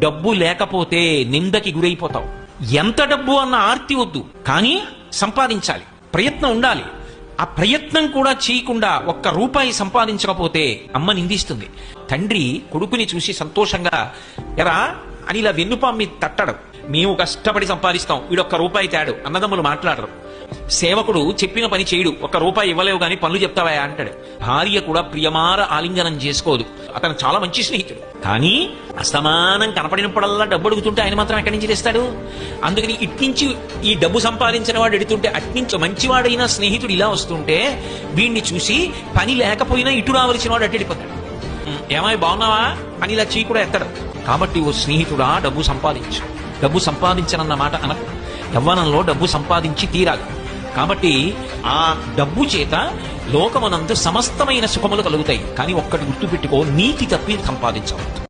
డబ్బు లేకపోతే నిందకి గురైపోతావు. ఎంత డబ్బు అన్న ఆర్తి వద్దు, కానీ సంపాదించాలి, ప్రయత్నం ఉండాలి. ఆ ప్రయత్నం కూడా చేయకుండా ఒక్క రూపాయి సంపాదించకపోతే అమ్మ నిందిస్తుంది. తండ్రి కొడుకుని చూసి సంతోషంగా ఎరా అని ఇలా వెన్నుపాము మీద తట్టడు. మేము కష్టపడి సంపాదిస్తాం, వీడొక్క రూపాయి తేడు. అన్నదమ్ములు మాట్లాడరు. సేవకుడు చెప్పిన పని చేయడు, ఒక్క రూపాయి ఇవ్వలేవు గాని పనులు చెప్తావా అంటాడు. భార్య కూడా ప్రియమార ఆలింగనం చేసుకోదు. అతను చాలా మంచి స్నేహితుడు, కానీ అసమానం కనపడినప్పుడల్లా డబ్బు అడుగుతుంటే ఆయన మాత్రం ఎక్కడి నుంచి తెస్తాడు? అందుకని ఇట్నుంచి ఈ డబ్బు సంపాదించిన వాడు ఎడుతుంటే అట్నుంచి మంచివాడైన స్నేహితుడు ఇలా వస్తుంటే వీడిని చూసి పని లేకపోయినా ఇటు రావలసిన వాడు అట్టెడిపోతాడు. ఏమాయి బాగున్నావా అని ఇలా చీ కూడా ఎత్తాడు. కాబట్టి ఓ స్నేహితుడా, డబ్బు సంపాదించు. డబ్బు సంపాదించనన్న మాట అనకు. యవ్వనంలో డబ్బు సంపాదించి తీరాలి. కాబట్టి ఆ డబ్బు చేత లోకమునందు సమస్తమైన సుఖములు కలుగుతాయి. కానీ ఒక్కటి గుర్తుపెట్టుకో, నీతి తప్పి సంపాదించవద్దు.